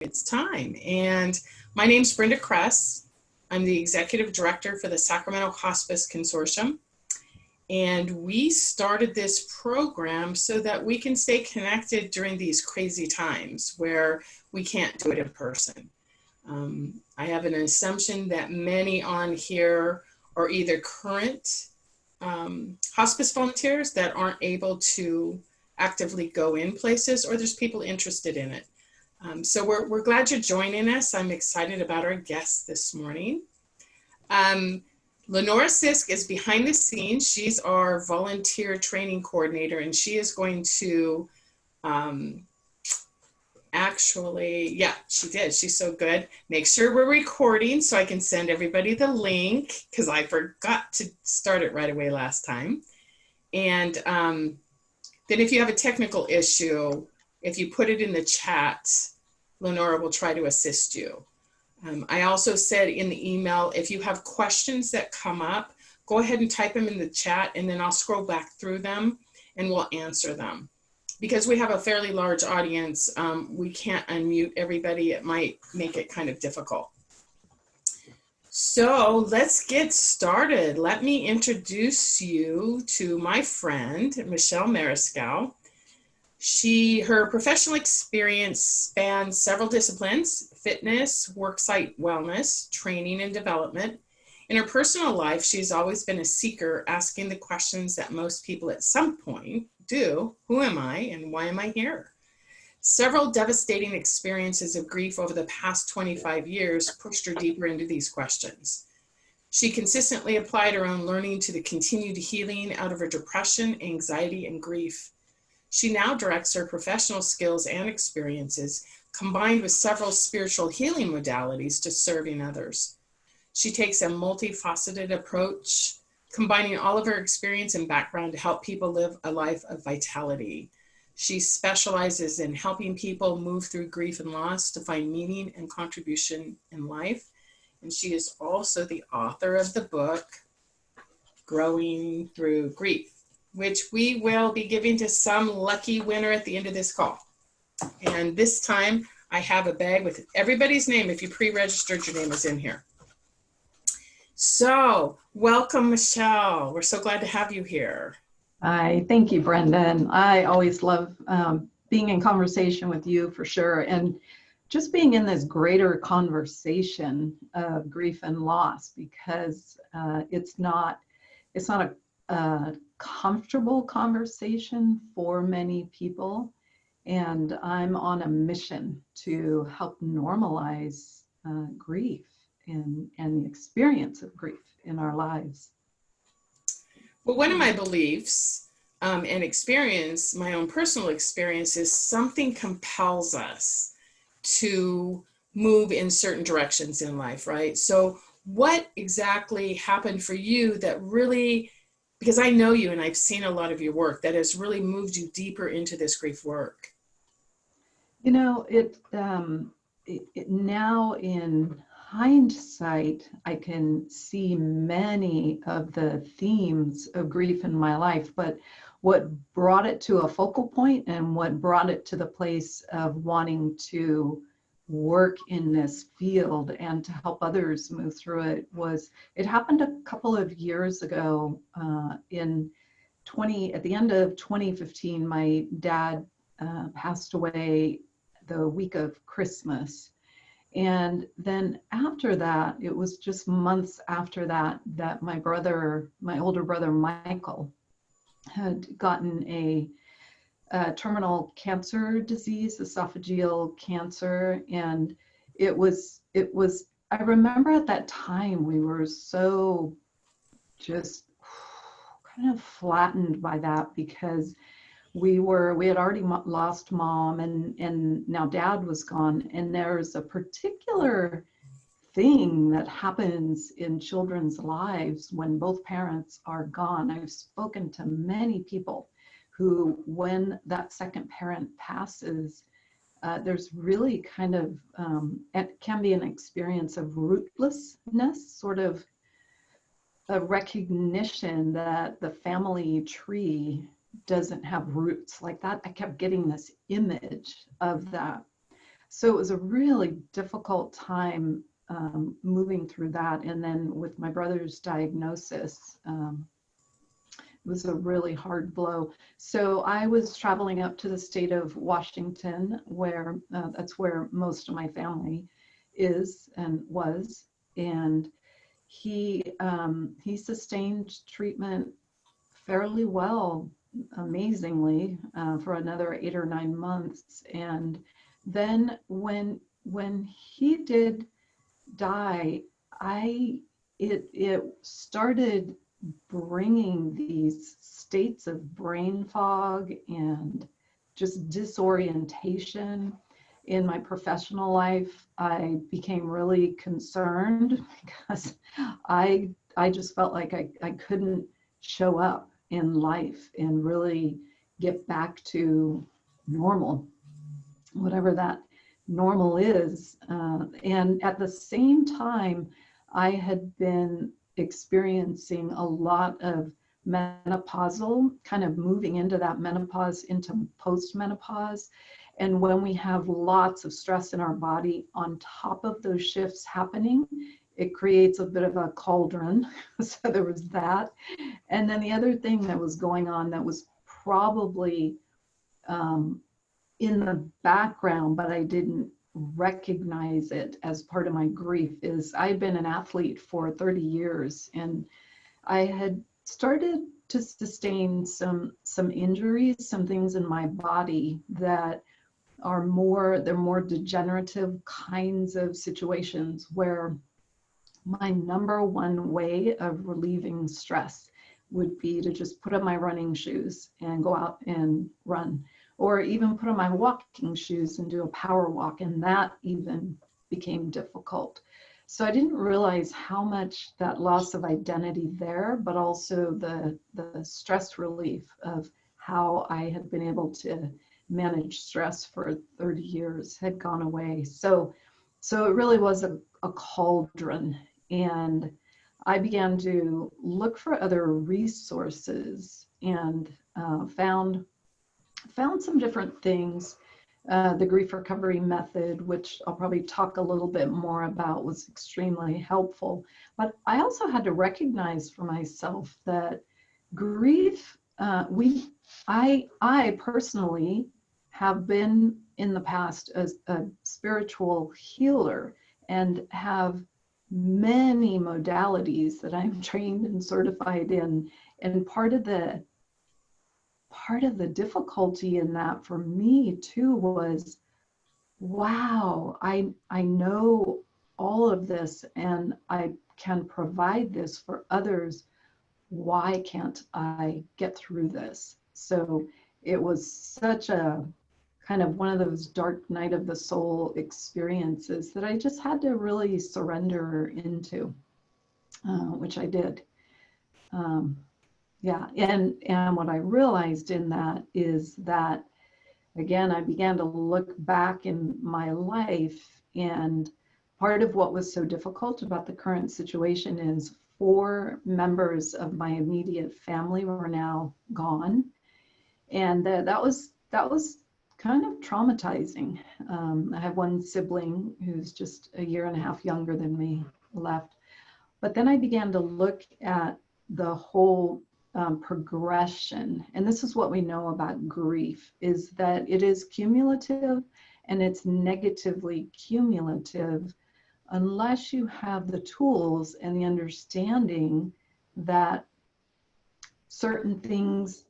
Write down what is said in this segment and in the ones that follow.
it's time. And my name's Brenda Kress. I'm the Executive Director for the Sacramento Hospice Consortium. And we started this program so that we can stay connected during these crazy times where we can't do it in person. I have an assumption that many on here are either current hospice volunteers that aren't able to actively go in places, or there's people interested in it. So we're glad you're joining us. I'm excited about our guest this morning. Lenora Sisk is behind the scenes. She's our volunteer training coordinator, and she is going to she did. She's so good. Make sure we're recording so I can send everybody the link, because I forgot to start it right away last time. And then if you have a technical issue, if you put it in the chat, Lenora will try to assist you. I also said in the email, if you have questions that come up, go ahead and type them in the chat, and then I'll scroll back through them and we'll answer them. Because we have a fairly large audience, we can't unmute everybody. It might make it kind of difficult. So let's get started. Let me introduce you to my friend, Michele Mariscal. Her professional experience spans several disciplines: fitness, worksite wellness, training and development. In her personal life, she's always been a seeker, asking the questions that most people at some point do. Who am I and why am I here? Several devastating experiences of grief over the past 25 years pushed her deeper into these questions. She consistently applied her own learning to the continued healing out of her depression, anxiety, and grief. She now directs her professional skills and experiences, combined with several spiritual healing modalities, to serving others. She takes a multifaceted approach, combining all of her experience and background to help people live a life of vitality. She specializes in helping people move through grief and loss to find meaning and contribution in life. And she is also the author of the book, Growing Through Grief, which we will be giving to some lucky winner at the end of this call. And this time I have a bag with everybody's name. If you pre-registered, your name is in here. So welcome, Michele. We're so glad to have you here. Hi, thank you, Brenda. And I always love being in conversation with you, for sure. And just being in this greater conversation of grief and loss, because it's not a comfortable conversation for many people. And I'm on a mission to help normalize grief and the experience of grief in our lives. Well, one of my beliefs and experience, my own personal experience, is something compels us to move in certain directions in life, right? So what exactly happened for you that really, because I know you and I've seen a lot of your work, that has really moved you deeper into this grief work? You know, it now in hindsight, I can see many of the themes of grief in my life, but what brought it to a focal point and what brought it to the place of wanting to work in this field and to help others move through it happened a couple of years ago. At the end of 2015, my dad passed away the week of Christmas. And then after that, it was just months after that, that my older brother, Michael, had gotten a terminal cancer disease, esophageal cancer. And it was, I remember at that time, we were so just kind of flattened by that, because we had already lost mom, and now dad was gone. And there's a particular thing that happens in children's lives when both parents are gone. I've spoken to many people who, when that second parent passes, there's really kind of, it can be an experience of rootlessness, sort of a recognition that the family tree doesn't have roots like that. I kept getting this image of that. So it was a really difficult time moving through that. And then with my brother's diagnosis, it was a really hard blow. So I was traveling up to the state of Washington, where that's where most of my family is and was. And he sustained treatment fairly well, amazingly, for another 8 or 9 months. And then when he did die, I it started bringing these states of brain fog and just disorientation in my professional life. I became really concerned because I just felt like I couldn't show up in life and really get back to normal, whatever that normal is. And at the same time, I had been experiencing a lot of menopausal, kind of moving into that menopause, into postmenopause. And when we have lots of stress in our body on top of those shifts happening, it creates a bit of a cauldron. So there was that. And then the other thing that was going on that was probably um, in the background, but I didn't recognize it as part of my grief, is I'd been an athlete for 30 years, and I had started to sustain some injuries, some things in my body that they're more degenerative kinds of situations where my number one way of relieving stress would be to just put on my running shoes and go out and run, or even put on my walking shoes and do a power walk. And that even became difficult. So I didn't realize how much that loss of identity there, but also the stress relief of how I had been able to manage stress for 30 years had gone away. So it really was a cauldron. And I began to look for other resources and found some different things. The grief recovery method, which I'll probably talk a little bit more about, was extremely helpful. But I also had to recognize for myself that grief, I personally have been in the past a spiritual healer and have many modalities that I'm trained and certified in. And part of the difficulty in that for me too was, wow, I know all of this and I can provide this for others. Why can't I get through this? So it was such a kind of one of those dark night of the soul experiences that I just had to really surrender into, which I did. Um, yeah, and what I realized in that is that, again, I began to look back in my life, and part of what was so difficult about the current situation is 4 members of my immediate family were now gone, and that was kind of traumatizing. I have one sibling who's just a year and a half younger than me left, but then I began to look at the whole progression. And this is what we know about grief, is that it is cumulative, and it's negatively cumulative unless you have the tools and the understanding that certain things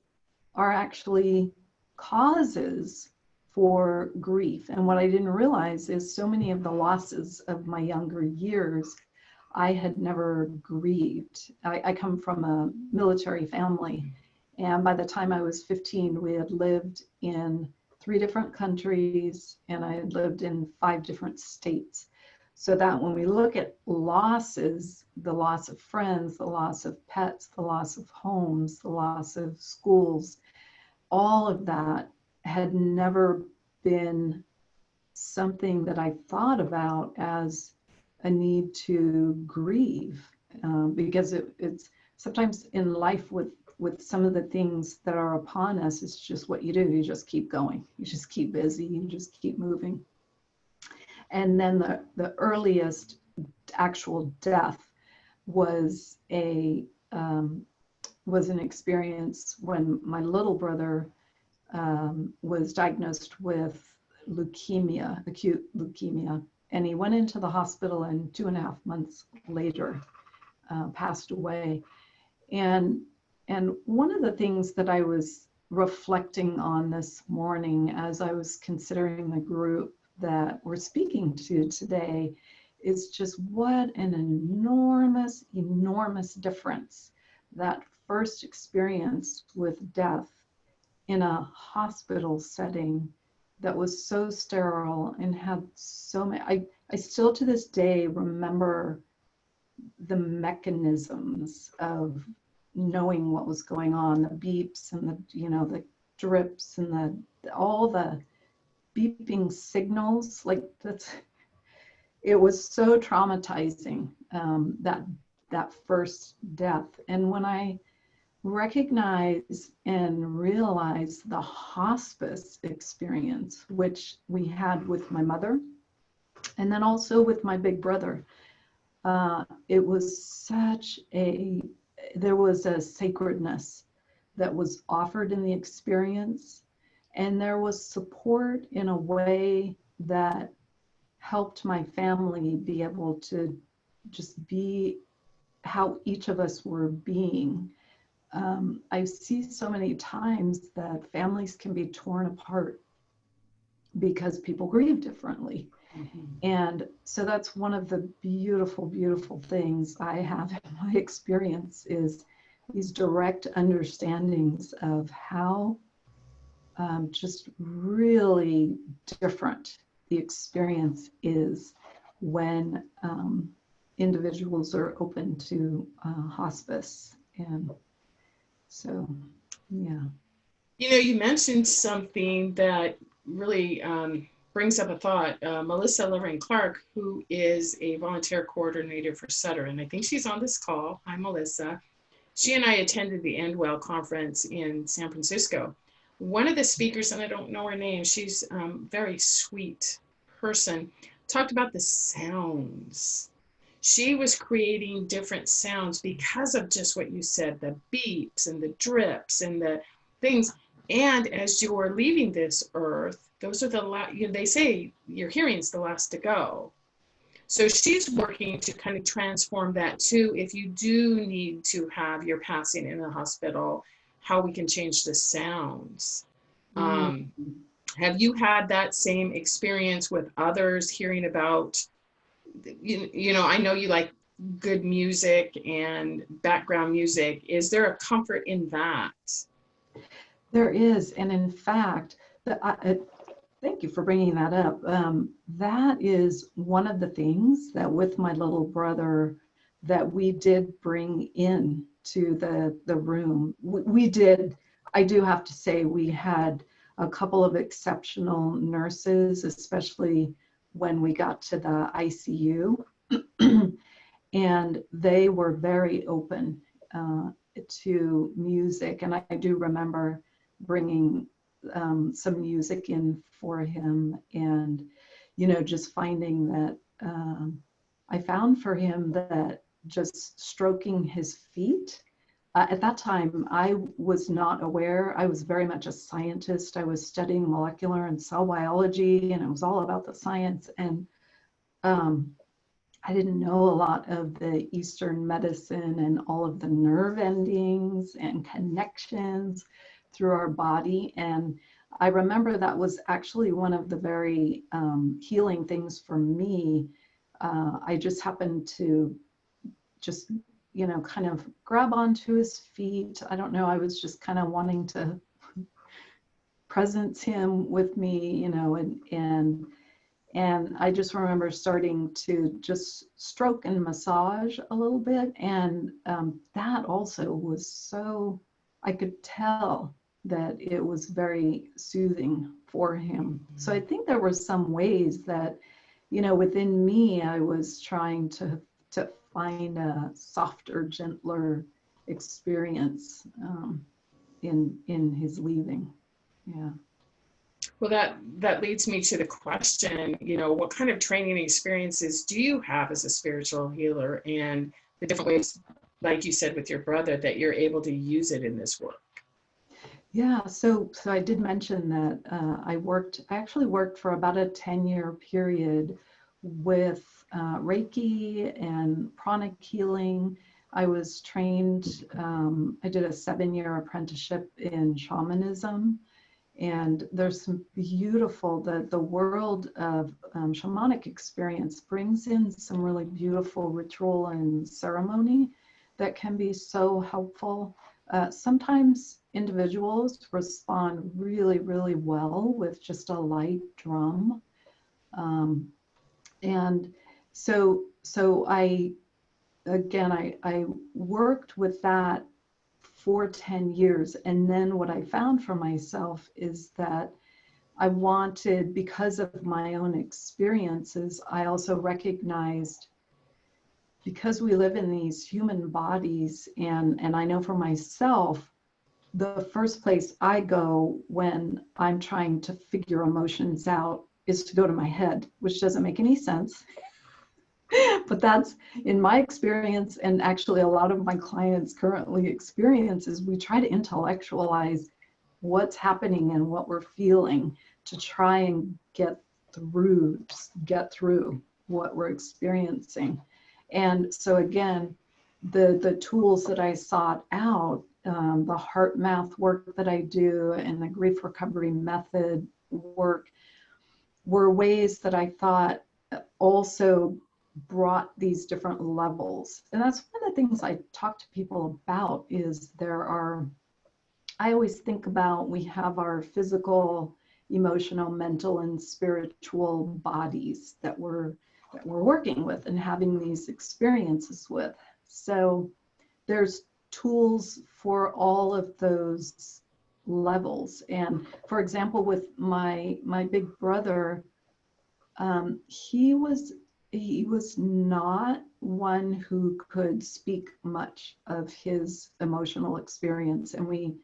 are actually causes for grief. And what I didn't realize is so many of the losses of my younger years I had never grieved. I come from a military family, and by the time I was 15, we had lived in 3 different countries, and I had lived in 5 different states. So that when we look at losses, the loss of friends, the loss of pets, the loss of homes, the loss of schools, all of that had never been something that I thought about as a need to grieve, because it's sometimes in life with some of the things that are upon us, it's just what you do. You just keep going. You just keep busy. You just keep moving. And then the earliest actual death was was an experience when my little brother was diagnosed with leukemia, acute leukemia, and he went into the hospital, and 2.5 months later passed away. And one of the things that I was reflecting on this morning as I was considering the group that we're speaking to today is just what an enormous, enormous difference that first experience with death in a hospital setting that was so sterile and had so many. I still to this day remember the mechanisms of knowing what was going on, the beeps and the drips and all the beeping signals. Like it was so traumatizing, that first death. And when I recognize and realize the hospice experience, which we had with my mother, and then also with my big brother, it was there was a sacredness that was offered in the experience, and there was support in a way that helped my family be able to just be how each of us were being. I see so many times that families can be torn apart because people grieve differently. Mm-hmm. And so that's one of the beautiful, beautiful things I have in my experience is these direct understandings of how just really different the experience is when individuals are open to hospice. And so, yeah. You mentioned something that really brings up a thought. Melissa Lorraine Clark, who is a volunteer coordinator for Sutter, and I think she's on this call. Hi, Melissa. She and I attended the Endwell conference in San Francisco. One of the speakers, and I don't know her name, she's a very sweet person, talked about the sounds. She was creating different sounds because of just what you said, the beeps and the drips and the things. And as you're leaving this earth, those are the last, they say your hearing's the last to go. So she's working to kind of transform that too. If you do need to have your passing in a hospital, how we can change the sounds. Have you had that same experience with others hearing about, I know you like good music and background music. Is there a comfort in that? There is. And in fact, thank you for bringing that up. That is one of the things that with my little brother that we did bring in to the room. We did, I do have to say, we had a couple of exceptional nurses, especially when we got to the ICU. And they were very open to music. And I do remember bringing some music in for him, and just finding that I found for him that just stroking his feet. At that time, I was not aware. I was very much a scientist. I was studying molecular and cell biology, and it was all about the science. And I didn't know a lot of the Eastern medicine and all of the nerve endings and connections through our body. And I remember that was actually one of the very healing things for me. I just happened to just, kind of grab onto his feet. I don't know, I was just kind of wanting to presence him with me, and I just remember starting to just stroke and massage a little bit. And that also was so, I could tell that it was very soothing for him. So I think there were some ways that, within me, I was trying to find a softer, gentler experience in his leaving. Yeah. Well, that leads me to the question, what kind of training and experiences do you have as a spiritual healer, and the different ways, like you said with your brother, that you're able to use it in this work? Yeah, so I did mention that I actually worked for about a 10-year period with Reiki and pranic healing. I was trained, I did a 7-year apprenticeship in shamanism, and there's some beautiful, the world of shamanic experience brings in some really beautiful ritual and ceremony that can be so helpful. Sometimes individuals respond really, really well with just a light drum. Um, and so I worked with that for 10 years. And then what I found for myself is that I wanted, because of my own experiences, I also recognized, because we live in these human bodies, and I know for myself, the first place I go when I'm trying to figure emotions out is to go to my head, which doesn't make any sense. But that's in my experience, and actually a lot of my clients currently experience, is we try to intellectualize what's happening and what we're feeling to try and get through what we're experiencing. And so again, the tools that I sought out, the heart math work that I do and the grief recovery method work, were ways that I thought also brought these different levels. And that's one of the things I talk to people about. Is I always think about, we have our physical, emotional, mental, and spiritual bodies that we're working with and having these experiences with. So there's tools for all of those levels. And for example, with my big brother, he was not one who could speak much of his emotional experience. And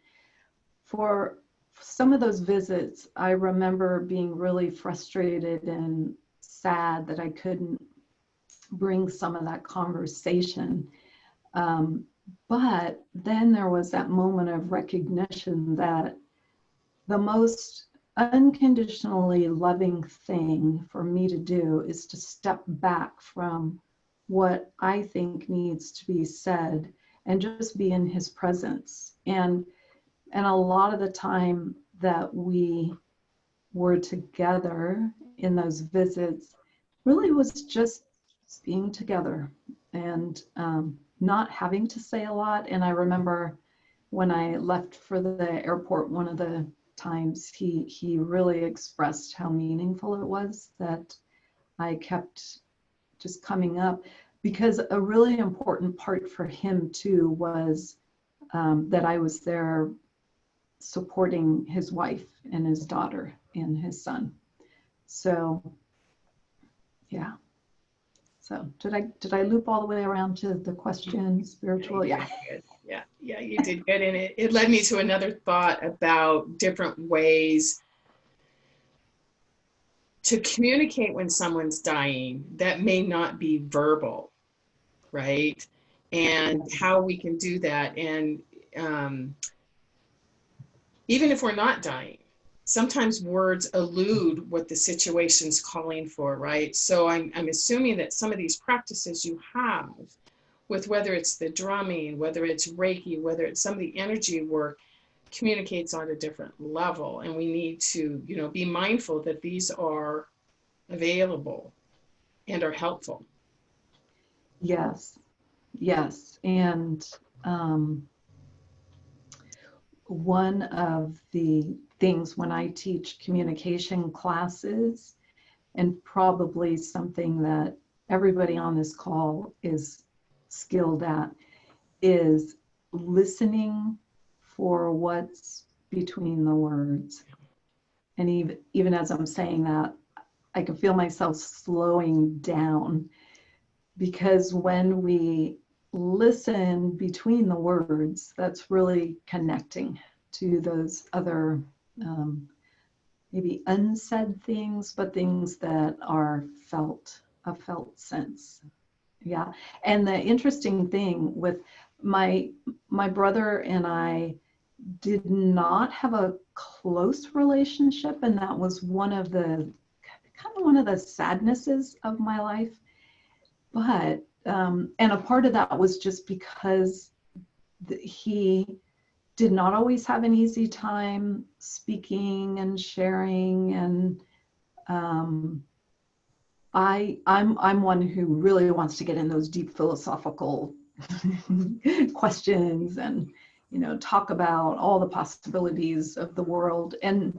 for some of those visits, I remember being really frustrated and sad that I couldn't bring some of that conversation. But then there was that moment of recognition that the most unconditionally loving thing for me to do is to step back from what I think needs to be said and just be in his presence. And a lot of the time that we were together in those visits really was just being together and not having to say a lot. And I remember when I left for the airport, one of the times he really expressed how meaningful it was that I kept just coming up, because a really important part for him too was that I was there supporting his wife and his daughter and his son. So yeah. So did I loop all the way around to the question, spiritual? Yeah. Yeah, you did good. And it led me to another thought about different ways to communicate when someone's dying that may not be verbal, right? And how we can do that. And even if we're not dying, sometimes words elude what the situation's calling for, right? So I'm assuming that some of these practices you have, with whether it's the drumming, whether it's Reiki, whether it's some of the energy work, communicates on a different level. And we need to, be mindful that these are available and are helpful. Yes. And one of the things when I teach communication classes, and probably something that everybody on this call is skilled at, is listening for what's between the words. And even as I'm saying that, I can feel myself slowing down, because when we listen between the words, that's really connecting to those other maybe unsaid things, but things that are felt, a felt sense. Yeah. And the interesting thing with my brother and I did not have a close relationship, and that was one of the sadnesses of my life. But and a part of that was just because he did not always have an easy time speaking and sharing, and I'm one who really wants to get in those deep philosophical questions, and talk about all the possibilities of the world, and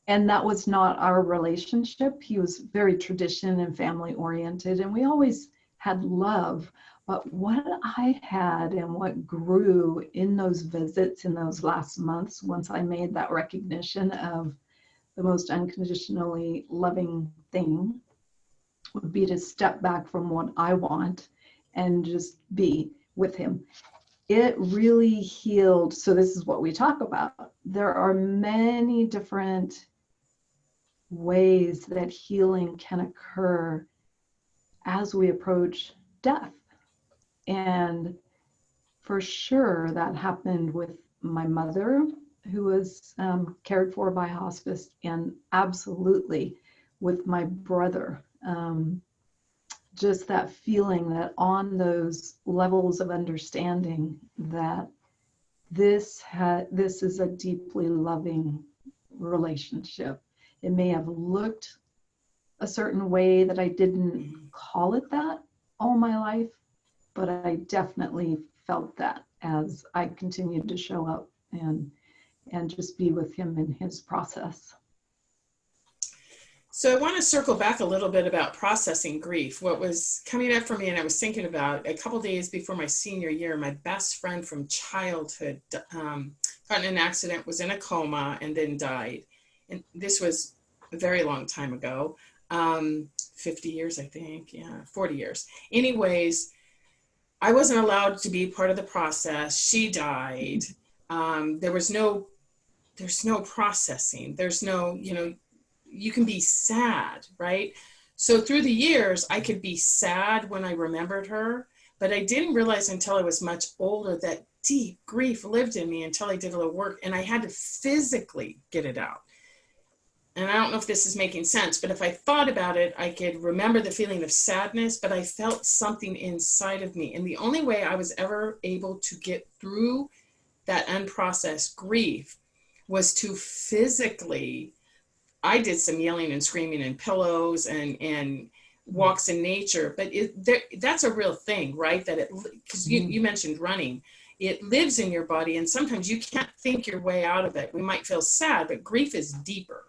that was not our relationship. He was very tradition and family oriented, and we always had love. But what I had and what grew in those visits in those last months, once I made that recognition of the most unconditionally loving thing, would be to step back from what I want and just be with him. It really healed. So this is what we talk about. There are many different ways that healing can occur as we approach death. And for sure, that happened with my mother, who was cared for by hospice, and absolutely with my brother. Just that feeling that on those levels of understanding that this is a deeply loving relationship. It may have looked a certain way that I didn't call it that all my life, but I definitely felt that as I continued to show up and just be with him in his process. So I want to circle back a little bit about processing grief. What was coming up for me, and I was thinking about a couple days before my senior year, my best friend from childhood got in an accident, was in a coma, and then died. And this was a very long time ago, 50 years, I think, 40 years. Anyways, I wasn't allowed to be part of the process. She died. There's no processing. There's no, you can be sad, right? So through the years, I could be sad when I remembered her, but I didn't realize until I was much older that deep grief lived in me until I did a little work, and I had to physically get it out. And I don't know if this is making sense, but if I thought about it, I could remember the feeling of sadness, but I felt something inside of me. And the only way I was ever able to get through that unprocessed grief was to physically, I did some yelling and screaming and pillows and walks in nature, but that's a real thing, right? That because you mentioned running, it lives in your body, and sometimes you can't think your way out of it. We might feel sad, but grief is deeper.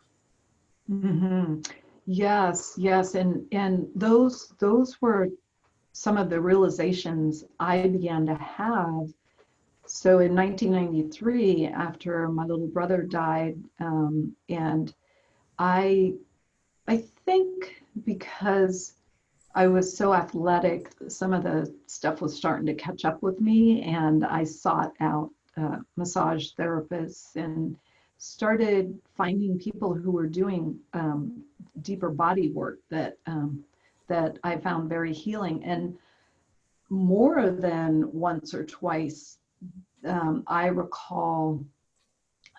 Mm-hmm. Yes, yes, and those were some of the realizations I began to have. So in 1993, after my little brother died, and I think because I was so athletic, some of the stuff was starting to catch up with me, and I sought out massage therapists and started finding people who were doing deeper body work that I found very healing. And more than once or twice, I recall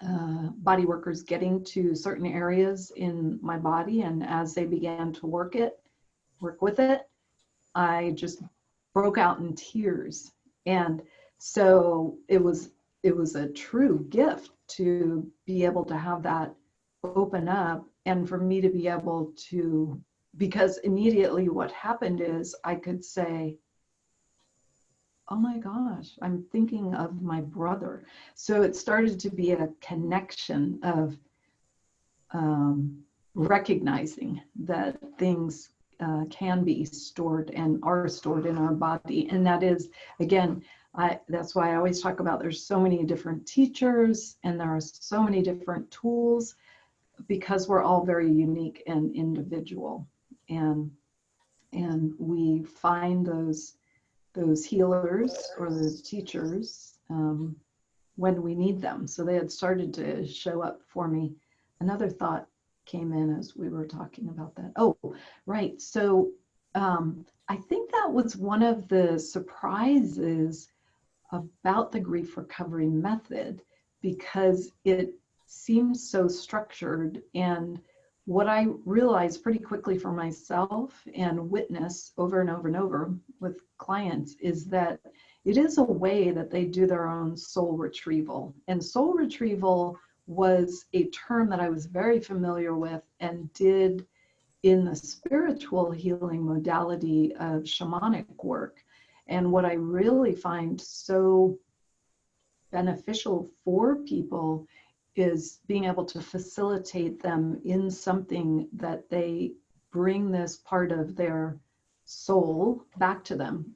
body workers getting to certain areas in my body, and as they began to work with it, I just broke out in tears. And so it was a true gift to be able to have that open up, and for me to be able to, because immediately what happened is I could say, oh my gosh, I'm thinking of my brother. So it started to be a connection of recognizing that things can be stored and are stored in our body. And that is, again, that's why I always talk about there's so many different teachers and there are so many different tools, because we're all very unique and individual. And we find those healers or those teachers when we need them. So they had started to show up for me. Another thought came in as we were talking about that. Oh, right. So I think that was one of the surprises about the grief recovery method, because it seems so structured. And what I realized pretty quickly for myself and witness over and over and over with clients is that it is a way that they do their own soul retrieval. And soul retrieval was a term that I was very familiar with and did in the spiritual healing modality of shamanic work. And what I really find so beneficial for people is being able to facilitate them in something that they bring this part of their soul back to them.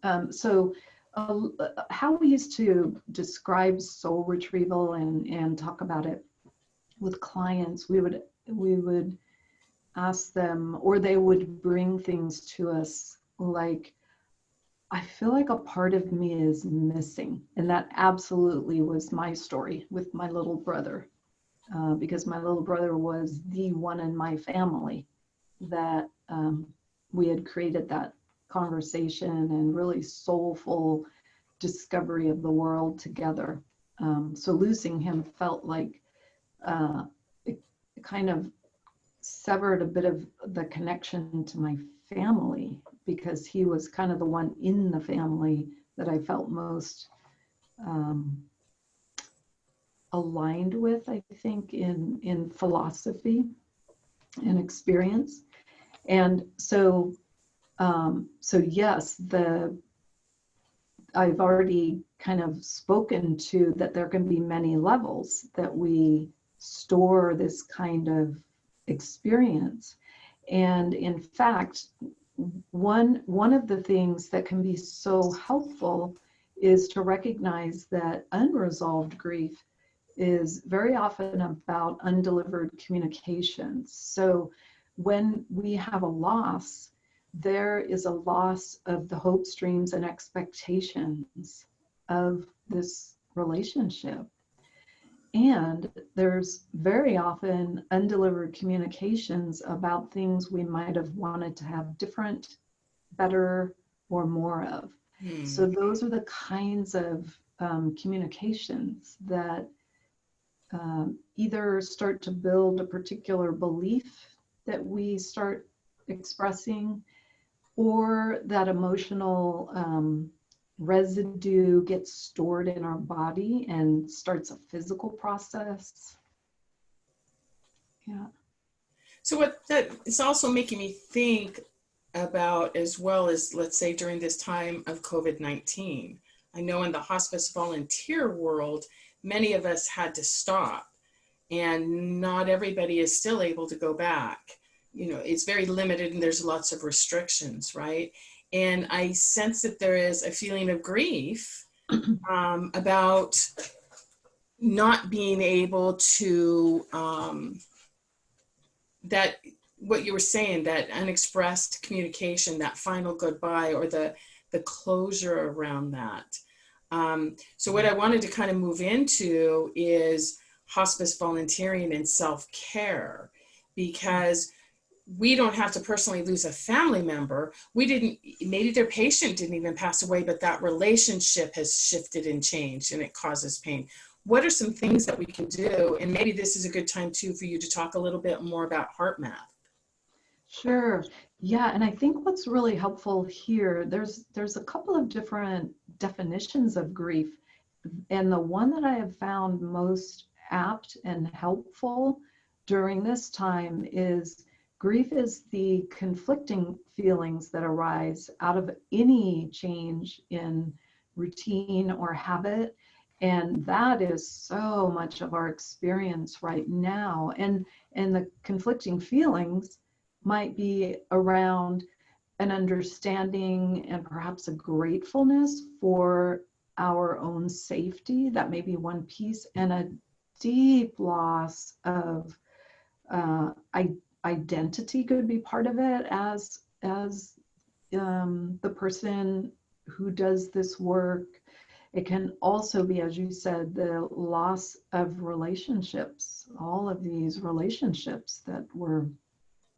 How we used to describe soul retrieval and talk about it with clients, we would ask them, or they would bring things to us like, I feel like a part of me is missing. And that absolutely was my story with my little brother, because my little brother was the one in my family that we had created that conversation and really soulful discovery of the world together. So losing him felt like it kind of severed a bit of the connection to my family, because he was kind of the one in the family that I felt most um, aligned with, I think, in philosophy and experience. And so yes, I've already kind of spoken to that there can be many levels that we store this kind of experience. And in fact, one of the things that can be so helpful is to recognize that unresolved grief is very often about undelivered communications. So when we have a loss, there is a loss of the hopes, dreams, and expectations of this relationship. And there's very often undelivered communications about things we might have wanted to have different, better, or more of. So those are the kinds of communications that either start to build a particular belief that we start expressing, or that emotional residue gets stored in our body and starts a physical process. Yeah. So what that is also making me think about, as well as, let's say, during this time of COVID-19, I know in the hospice volunteer world, many of us had to stop, and not everybody is still able to go back. You know, it's very limited and there's lots of restrictions, right? And I sense that there is a feeling of grief about not being able to, that what you were saying, that unexpressed communication, that final goodbye, or the closure around that. So what I wanted to kind of move into is hospice volunteering and self-care, because we don't have to personally lose a family member. We didn't, maybe their patient didn't even pass away, but that relationship has shifted and changed and it causes pain. What are some things that we can do? And maybe this is a good time too for you to talk a little bit more about heart math. Sure. Yeah, and I think what's really helpful here, there's a couple of different definitions of grief. And the one that I have found most apt and helpful during this time is grief is the conflicting feelings that arise out of any change in routine or habit. And that is so much of our experience right now. And the conflicting feelings might be around an understanding and perhaps a gratefulness for our own safety. That may be one piece, and a deep loss of identity could be part of it as the person who does this work. It can also be, as you said, the loss of relationships loss, all of these relationships that were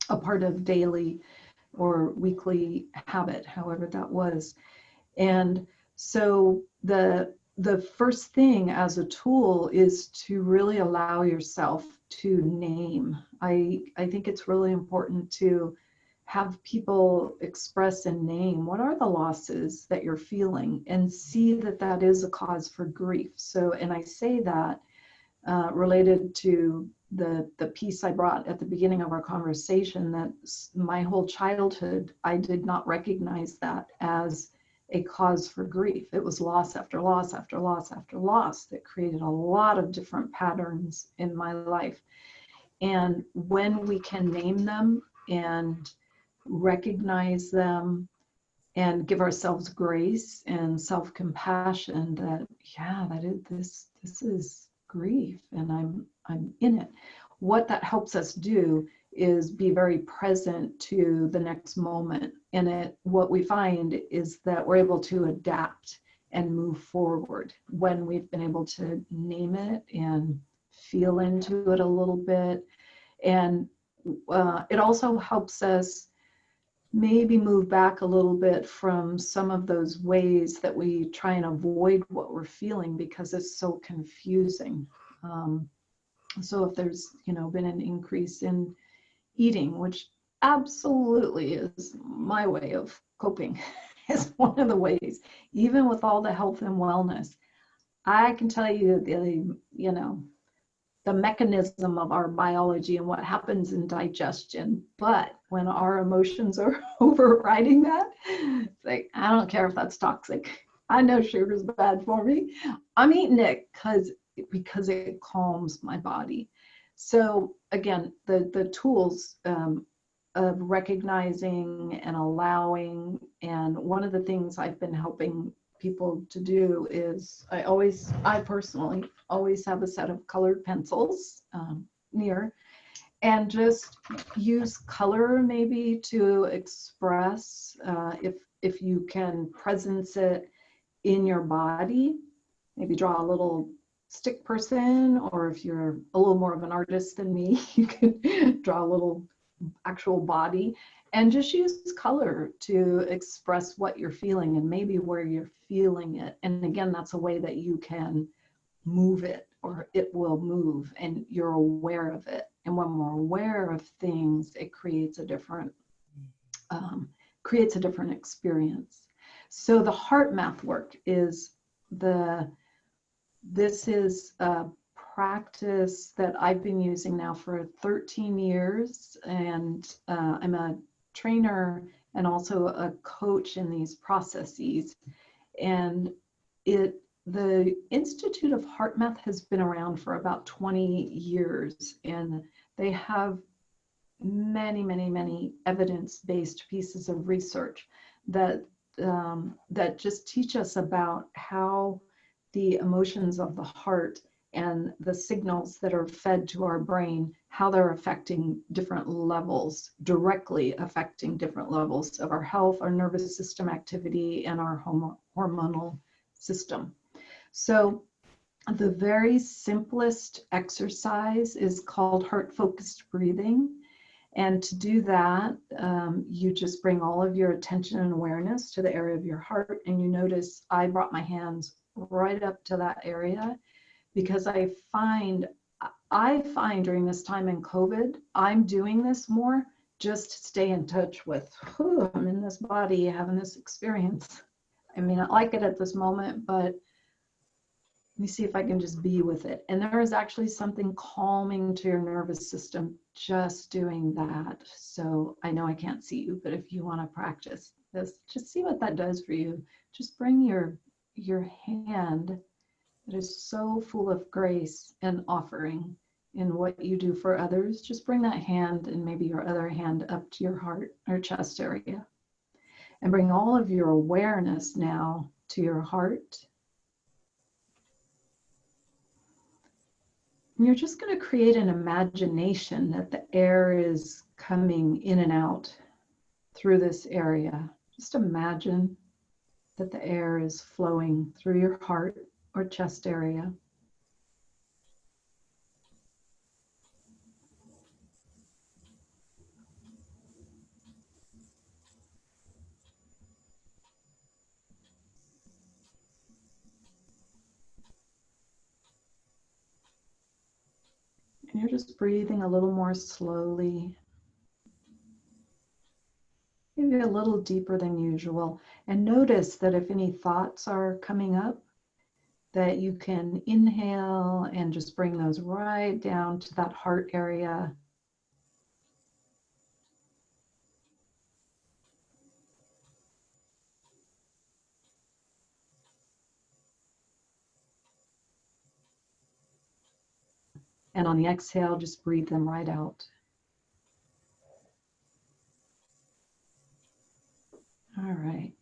a part of daily or weekly habit, however that was. And so the first thing as a tool is to really allow yourself to name. I think it's really important to have people express and name what are the losses that you're feeling and see that that is a cause for grief. So, and I say that related to the piece I brought at the beginning of our conversation, that my whole childhood, I did not recognize that as a cause for grief. It was loss after loss after loss after loss that created a lot of different patterns in my life. And when we can name them and recognize them and give ourselves grace and self-compassion that, yeah, that is this is grief and I'm in it. What that helps us do is be very present to the next moment. And what we find is that we're able to adapt and move forward when we've been able to name it and feel into it a little bit. And it also helps us maybe move back a little bit from some of those ways that we try and avoid what we're feeling because it's so confusing. So if there's, been an increase in eating, which absolutely is my way of coping, is one of the ways, even with all the health and wellness, I can tell you the mechanism of our biology and what happens in digestion. But when our emotions are overriding that, it's like, I don't care if that's toxic. I know sugar's bad for me. I'm eating it because it calms my body. So again, the tools of recognizing and allowing, and one of the things I've been helping people to do is I personally always have a set of colored pencils near, and just use color maybe to express, if you can presence it in your body, maybe draw a little stick person, or if you're a little more of an artist than me, you can draw a little actual body, and just use color to express what you're feeling and maybe where you're feeling it. And again, that's a way that you can move it, or it will move, and you're aware of it. And when we're aware of things, it creates a different experience. So the heart math work is this is a practice that I've been using now for 13 years, and I'm a trainer and also a coach in these processes. And the Institute of Heart Math has been around for about 20 years, and they have many, many, many evidence-based pieces of research that just teach us about how the emotions of the heart and the signals that are fed to our brain, how they're affecting different levels, directly affecting different levels of our health, our nervous system activity, and our hormonal system. So the very simplest exercise is called heart-focused breathing. And to do that, you just bring all of your attention and awareness to the area of your heart, and you notice I brought my hands right up to that area, because I find during this time in COVID, I'm doing this more just to stay in touch with, I'm in this body having this experience. I mean, I like it at this moment, but let me see if I can just be with it. And there is actually something calming to your nervous system just doing that. So I know I can't see you, but if you want to practice this, just see what that does for you. Just bring your hand that is so full of grace and offering in what you do for others. Just bring that hand and maybe your other hand up to your heart or chest area. And bring all of your awareness now to your heart. And you're just going to create an imagination that the air is coming in and out through this area. Just imagine that the air is flowing through your heart or chest area. And you're just breathing a little more slowly, maybe a little deeper than usual. And notice that if any thoughts are coming up, that you can inhale and just bring those right down to that heart area. And on the exhale, just breathe them right out. All right.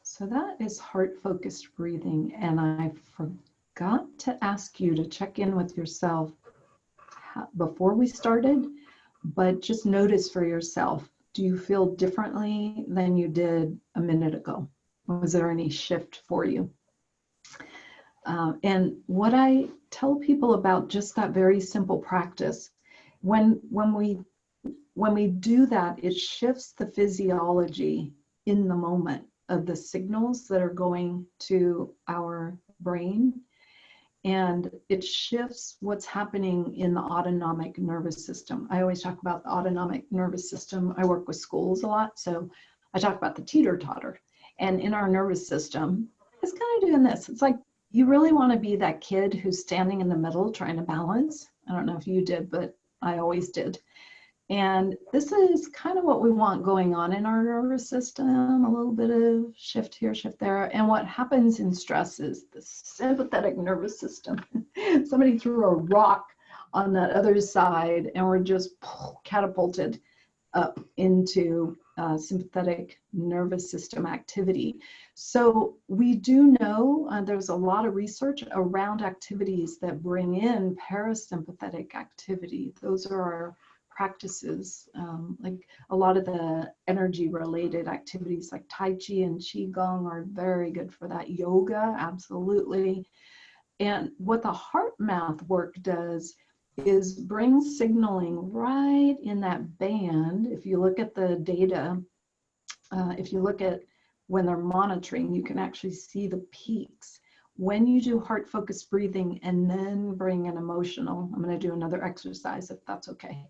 So that is heart-focused breathing. And I forgot to ask you to check in with yourself before we started, but just notice for yourself, do you feel differently than you did a minute ago? Was there any shift for you? And what I tell people about just that very simple practice, when we do that, it shifts the physiology in the moment of the signals that are going to our brain, and it shifts what's happening in the autonomic nervous system. I always talk about the autonomic nervous system. I work with schools a lot, so I talk about the teeter-totter. And in our nervous system, it's kind of doing this. It's like you really want to be that kid who's standing in the middle trying to balance. I don't know if you did, but I always did. And this is kind of what we want going on in our nervous system, a little bit of shift here, shift there. And what happens in stress is the sympathetic nervous system. Somebody threw a rock on that other side and we're just catapulted up into sympathetic nervous system activity. So we do know there's a lot of research around activities that bring in parasympathetic activity. Those are our practices, like a lot of the energy related activities like Tai Chi and Qigong are very good for that. Yoga, absolutely. And what the heart math work does is bring signaling right in that band. If you look at the data, if you look at when they're monitoring, you can actually see the peaks. When you do heart focused breathing and then bring an emotional, I'm going to do another exercise if that's okay.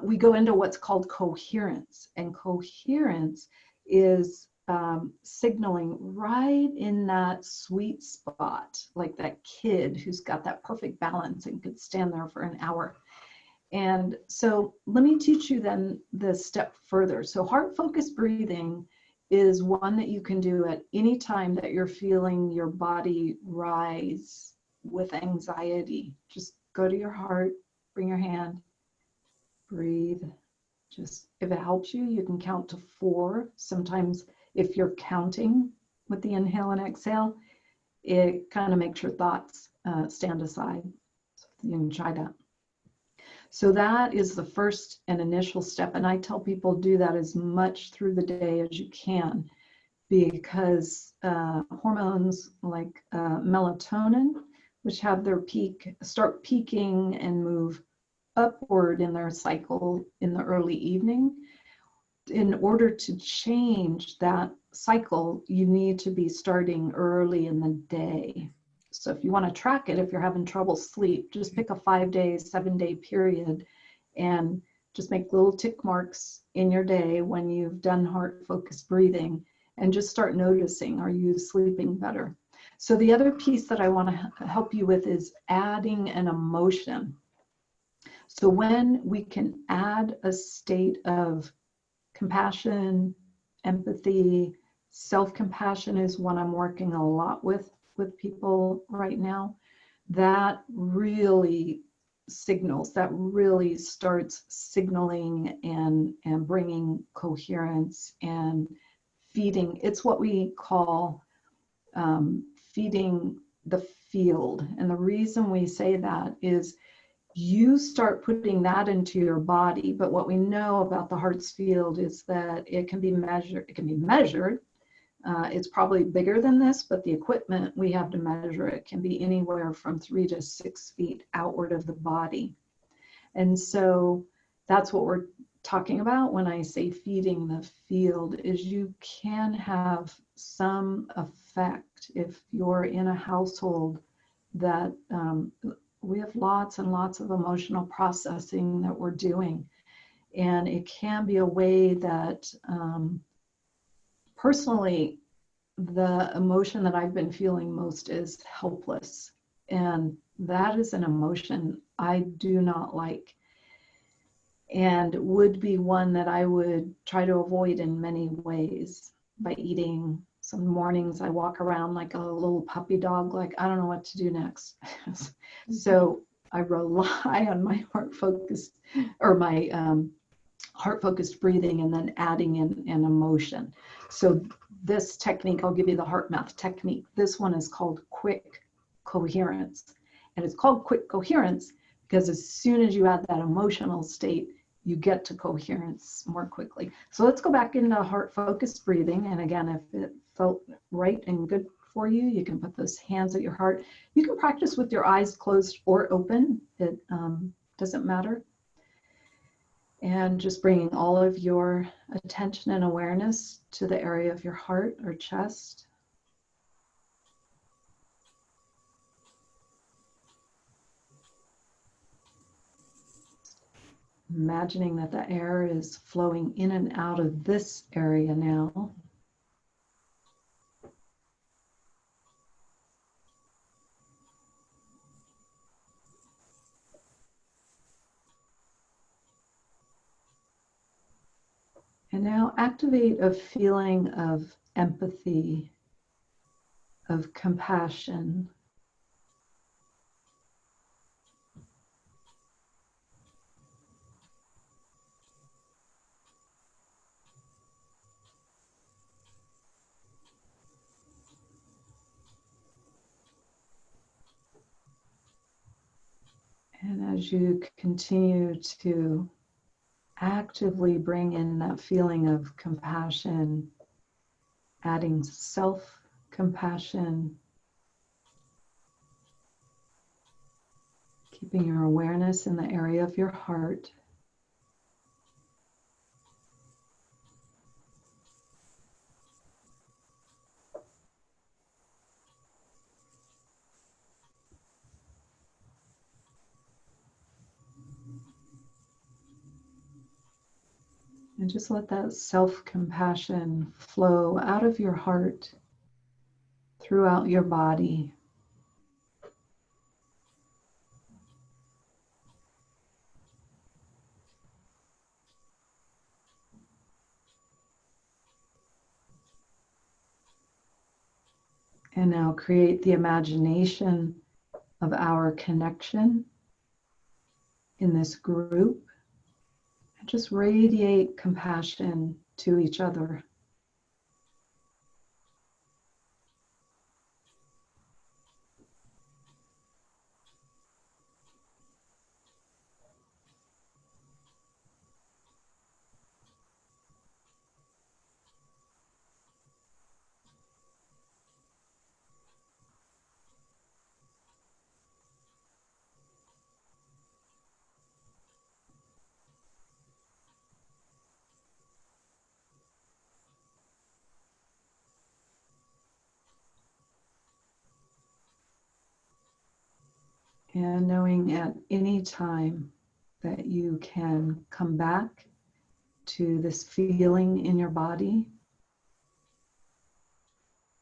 We go into what's called coherence, and coherence is signaling right in that sweet spot, like that kid who's got that perfect balance and could stand there for an hour. And so let me teach you then the step further. So heart-focused breathing is one that you can do at any time that you're feeling your body rise with anxiety. Just go to your heart, bring your hand, breathe. Just, if it helps you, you can count to 4. Sometimes if you're counting with the inhale and exhale, it kind of makes your thoughts stand aside. So you can try that. So that is the first and initial step. And I tell people do that as much through the day as you can, because hormones like melatonin, which have their peak, start peaking and move upward in their cycle in the early evening. In order to change that cycle, you need to be starting early in the day. So if you want to track it, if you're having trouble sleep, just pick a 5-day, 7-day period and just make little tick marks in your day when you've done heart-focused breathing and just start noticing, are you sleeping better? So the other piece that I want to help you with is adding an emotion. So when we can add a state of compassion, empathy, self-compassion is one I'm working a lot with people right now. That really signals, that really starts signaling and bringing coherence and feeding. It's what we call feeding the field. And the reason we say that is you start putting that into your body, but what we know about the heart's field is that it can be measured. It can be measured. It's probably bigger than this, but the equipment we have to measure it can be anywhere from 3 to 6 feet outward of the body. And so that's what we're talking about when I say feeding the field, is you can have some effect if you're in a household that we have lots and lots of emotional processing that we're doing. And it can be a way that personally, the emotion that I've been feeling most is helpless. And that is an emotion I do not like, and would be one that I would try to avoid in many ways by eating. Some mornings I walk around like a little puppy dog, like I don't know what to do next. So I rely on my heart focused breathing, and then adding in an emotion. So this technique, I'll give you the heart math technique. This one is called quick coherence. And it's called quick coherence because as soon as you add that emotional state, you get to coherence more quickly. So let's go back into heart focused breathing. And again, if it felt right and good for you, you can put those hands at your heart. You can practice with your eyes closed or open. It doesn't matter. And just bringing all of your attention and awareness to the area of your heart or chest. Imagining that the air is flowing in and out of this area now. And now activate a feeling of empathy, of compassion. And as you continue to actively bring in that feeling of compassion, adding self-compassion, keeping your awareness in the area of your heart. And just let that self-compassion flow out of your heart throughout your body. And now create the imagination of our connection in this group. And just radiate compassion to each other. And knowing at any time that you can come back to this feeling in your body.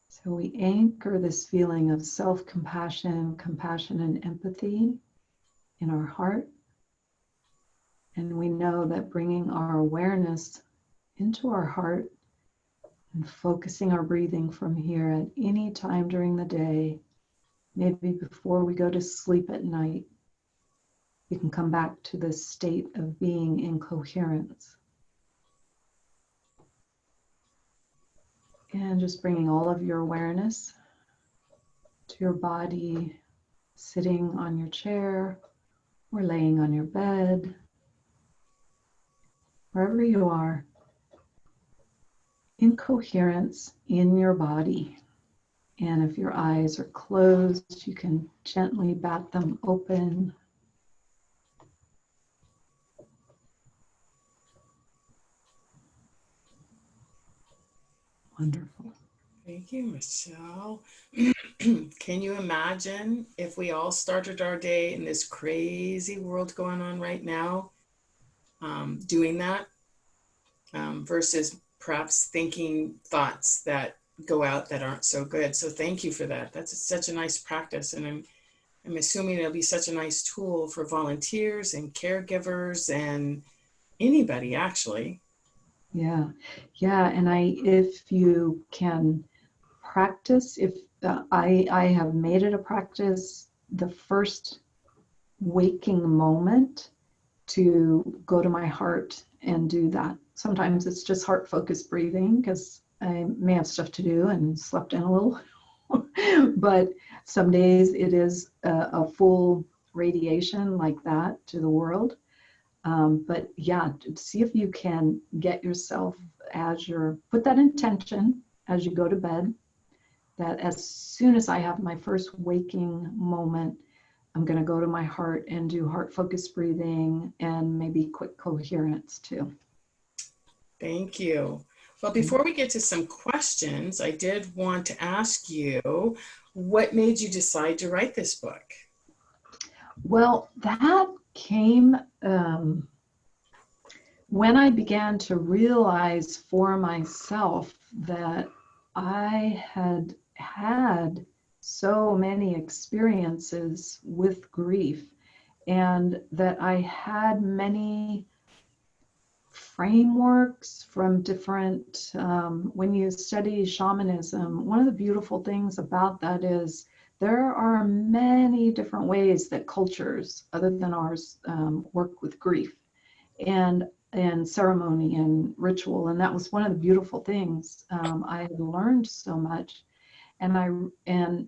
So we anchor this feeling of self-compassion, compassion, and empathy in our heart. And we know that bringing our awareness into our heart and focusing our breathing from here at any time during the day, maybe before we go to sleep at night, we can come back to this state of being in coherence. And just bringing all of your awareness to your body, sitting on your chair or laying on your bed, wherever you are, in coherence in your body. And if your eyes are closed, you can gently bat them open. Wonderful. Thank you, Michelle. Can you imagine if we all started our day in this crazy world going on right now, doing that, versus perhaps thinking thoughts that go out that aren't so good? So thank you for that. That's such a nice practice, and I'm assuming it'll be such a nice tool for volunteers and caregivers and anybody actually. Yeah, yeah, and if you can practice, if I have made it a practice, the first waking moment to go to my heart and do that. Sometimes it's just heart focused breathing because I may have stuff to do and slept in a little. But some days it is a full radiation like that to the world. But yeah, see if you can get yourself as you're, put that intention as you go to bed, that as soon as I have my first waking moment, I'm going to go to my heart and do heart focused breathing and maybe quick coherence too. Thank you. Well, before we get to some questions, I did want to ask you, what made you decide to write this book? Well, that came when I began to realize for myself that I had had so many experiences with grief and that I had many frameworks from different, when you study shamanism, one of the beautiful things about that is there are many different ways that cultures other than ours work with grief and ceremony and ritual. And that was one of the beautiful things. I had learned so much, and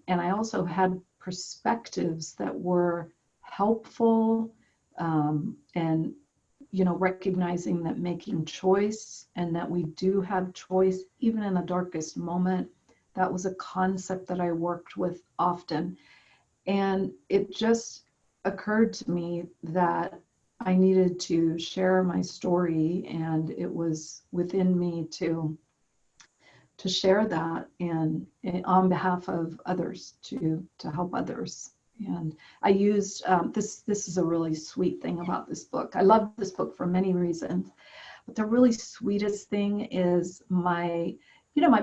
I also had perspectives that were helpful, and recognizing that making choice and that we do have choice even in the darkest moment. That was a concept that I worked with often. And it just occurred to me that I needed to share my story, and it was within me to share that and on behalf of others to help others. And I used this is a really sweet thing about this book. I love this book for many reasons, but the really sweetest thing is my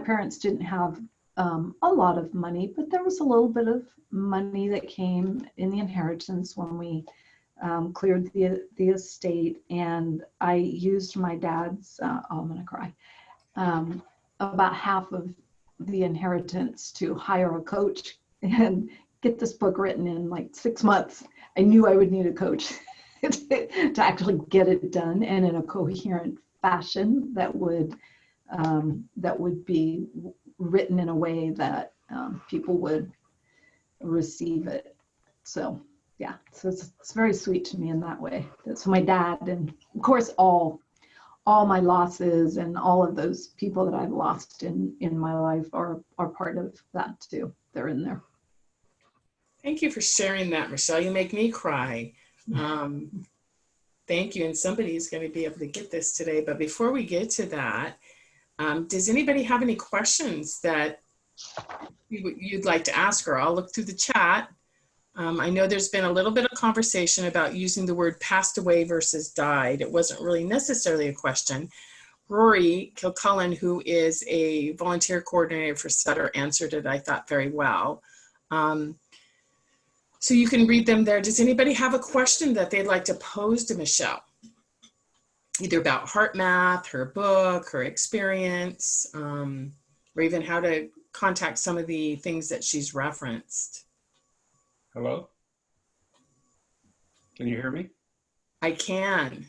parents didn't have a lot of money, but there was a little bit of money that came in the inheritance when we cleared the estate. And I used my dad's, oh, I'm gonna cry, um, about half of the inheritance to hire a coach and get this book written in like 6 months. I knew I would need a coach to actually get it done and in a coherent fashion that would be written in a way that people would receive it. So yeah, so it's very sweet to me in that way. So my dad, and of course all my losses and all of those people that I've lost in my life are part of that too. They're in there. Thank you for sharing that, Michelle. You make me cry. Um, Thank you. And somebody's going to be able to get this today. But before we get to that, does anybody have any questions that you'd like to ask her? I'll look through the chat. I know there's been a little bit of conversation about using the word passed away versus died. It wasn't really necessarily a question. Rory Kilcullen, who is a volunteer coordinator for Sutter, answered it, I thought, very well. So you can read them there. Does anybody have a question that they'd like to pose to Michelle? Either about heart math, her book, her experience, or even how to contact some of the things that she's referenced. Hello? Can you hear me? I can.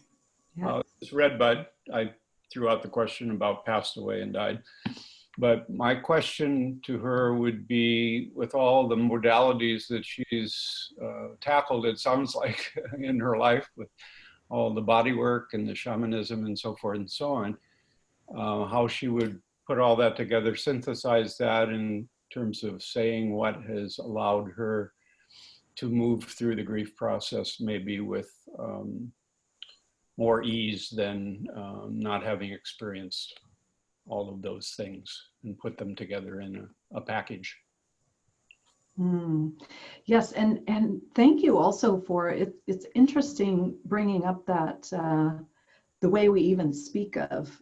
Yeah. It's Redbud. I threw out the question about passed away and died. But my question to her would be, with all the modalities that she's tackled, it sounds like, in her life, with all the body work and the shamanism and so forth and so on, how she would put all that together, synthesize that in terms of saying what has allowed her to move through the grief process, maybe with more ease than not having experienced all of those things and put them together in a package. Yes, and thank you also for it. It's interesting bringing up that the way we even speak of.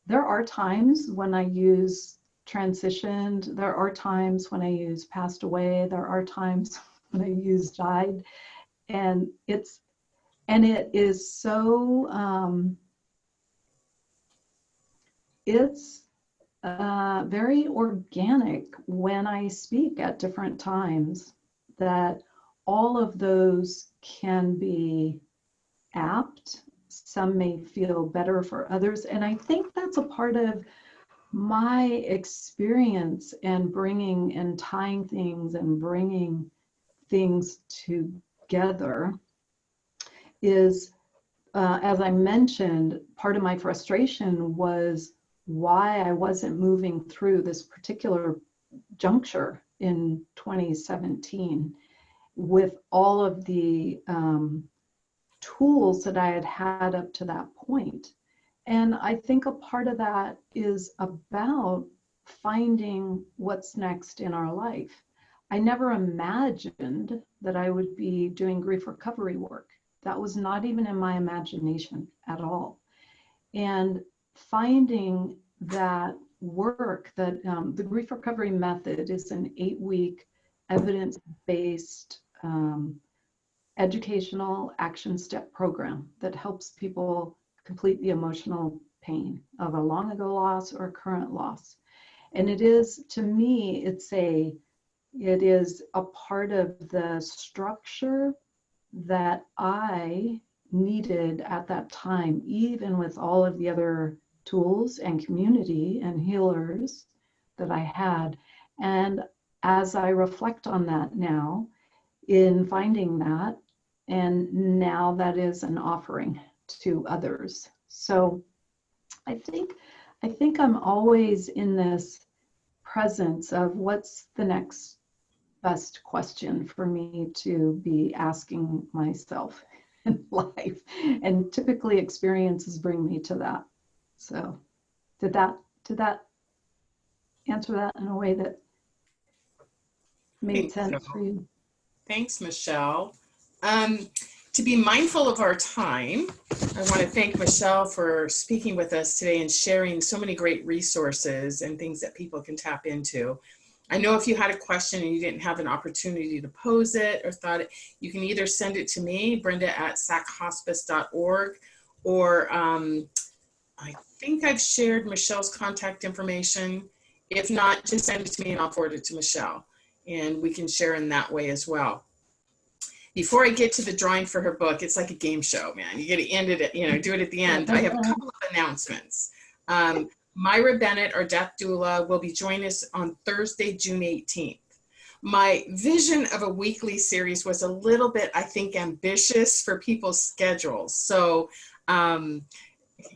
There are times when I use transitioned. There are times when I use passed away. There are times when I use died, and it is so. It's very organic when I speak at different times, that all of those can be apt. Some may feel better for others. And I think that's a part of my experience and bringing and tying things and bringing things together is, as I mentioned, part of my frustration was why I wasn't moving through this particular juncture in 2017 with all of the tools that I had had up to that point. And I think a part of that is about finding what's next in our life. I never imagined that I would be doing grief recovery work. That was not even in my imagination at all. And finding that work, that the grief recovery method is an 8-week evidence-based educational action step program that helps people complete the emotional pain of a long ago loss or a current loss. And it is, to me, it is a part of the structure that I needed at that time, even with all of the other tools and community and healers that I had. And as I reflect on that now, in finding that, and now that is an offering to others. So I think I'm always in this presence of what's the next best question for me to be asking myself in life. And typically experiences bring me to that. So did that answer that in a way that made sense for you? Thanks, Michele. To be mindful of our time, I want to thank Michele for speaking with us today and sharing so many great resources and things that people can tap into. I know if you had a question and you didn't have an opportunity to pose it or thought it, you can either send it to me, brenda@sachospice.org, or I think I've shared Michele's contact information. If not, just send it to me and I'll forward it to Michele, and we can share in that way as well. Before I get to the drawing for her book, it's like a game show, man. You got to end it, do it at the end. I have a couple of announcements. Myra Bennett, our death doula, will be joining us on Thursday, June 18th. My vision of a weekly series was a little bit, I think, ambitious for people's schedules. So,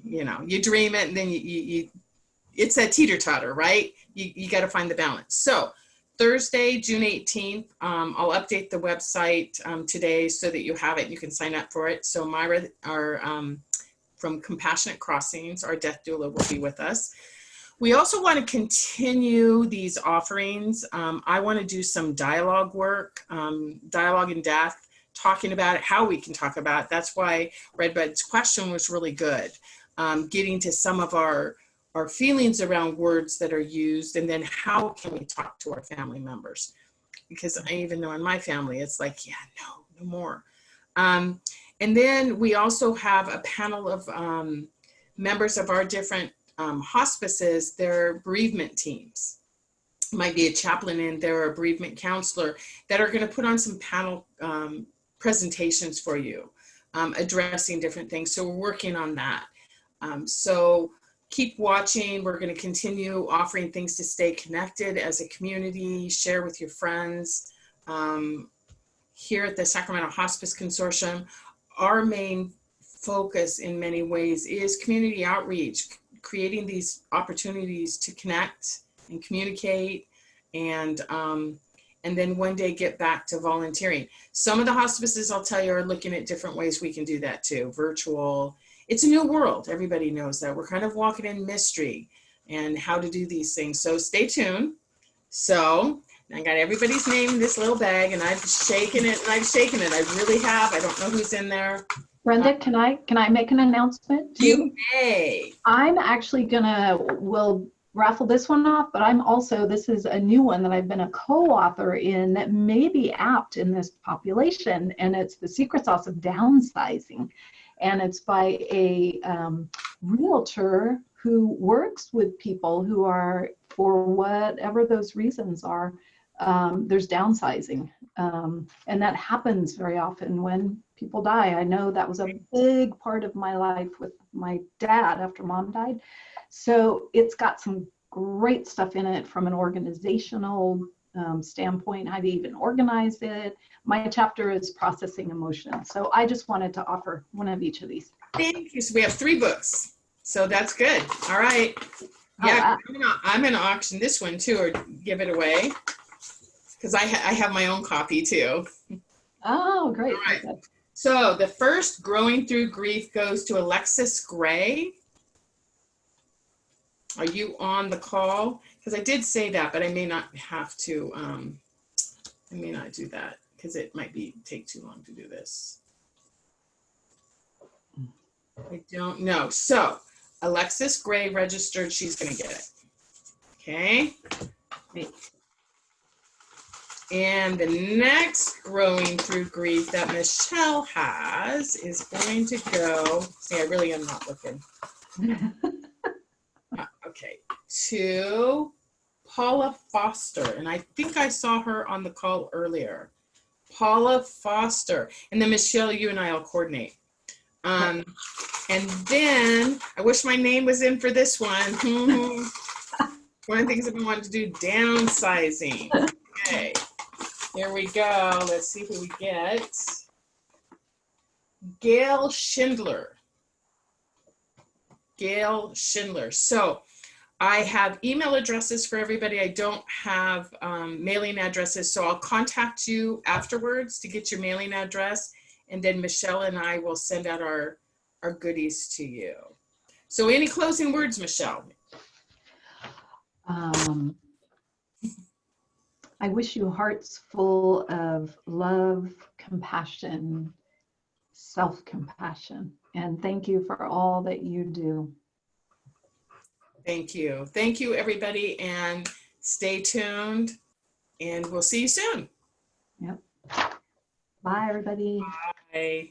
you dream it and then it's that teeter-totter, right? You got to find the balance. So Thursday, June 18th, I'll update the website today so that you have it. You can sign up for it. So Myra, from Compassionate Crossings, our death doula, will be with us. We also want to continue these offerings. I want to do some dialogue work, dialogue in death, talking about it, how we can talk about it. That's why Redbud's question was really good. Getting to some of our feelings around words that are used, and then how can we talk to our family members? Because I even know in my family, it's like, yeah, no more. And then we also have a panel of members of our different hospices, their bereavement teams. Might be a chaplain in there or a bereavement counselor that are going to put on some panel presentations for you, addressing different things. So we're working on that. So keep watching. We're going to continue offering things to stay connected as a community, share with your friends. Here at the Sacramento Hospice Consortium, our main focus in many ways is community outreach, creating these opportunities to connect and communicate, and then one day get back to volunteering. Some of the hospices, I'll tell you, are looking at different ways we can do that too, virtual. It's a new world. Everybody knows that. We're kind of walking in mystery. and how to do these things. So stay tuned. So I got everybody's name in this little bag, and I've shaken it and I've shaken it. I really have. I don't know who's in there. Brenda, can I make an announcement too? You may. I'm actually we'll raffle this one off, but this is a new one that I've been a co-author in that may be apt in this population, and it's The Secret Sauce of Downsizing. And it's by a realtor who works with people who are, for whatever those reasons are, there's downsizing. And that happens very often when people die. I know that was a big part of my life with my dad after mom died. So it's got some great stuff in it from an organizational standpoint, how to even organize it. My chapter is processing emotion. So I just wanted to offer one of each of these. Thank you. So we have 3 books. So that's good. All right. Yeah, I'm going to auction this one too, or give it away, because I have my own copy too. Oh, great. All right. Okay. So the first, Growing Through Grief, goes to Alexis Gray. Are you on the call? Because I did say that, but I may not have to. I may not do that because it might take too long to do this. I don't know. So Alexis Gray registered. She's going to get it. Okay. Great. And the next Growing Through Grief that Michelle has is going to go. See, I really am not looking. Okay, to Paula Foster, and I think I saw her on the call earlier. Paula Foster, and then Michelle, you and I will coordinate. And then I wish my name was in for this one. One of the things I've been wanting to do, downsizing. Okay, here we go. Let's see who we get. Gail Schindler. Gail Schindler. So I have email addresses for everybody. I don't have mailing addresses, so I'll contact you afterwards to get your mailing address, and then Michelle and I will send out our goodies to you. So any closing words, Michelle? I wish you hearts full of love, compassion, self-compassion, and thank you for all that you do. Thank you. Thank you, everybody, and stay tuned, and we'll see you soon. Yep. Bye, everybody. Bye.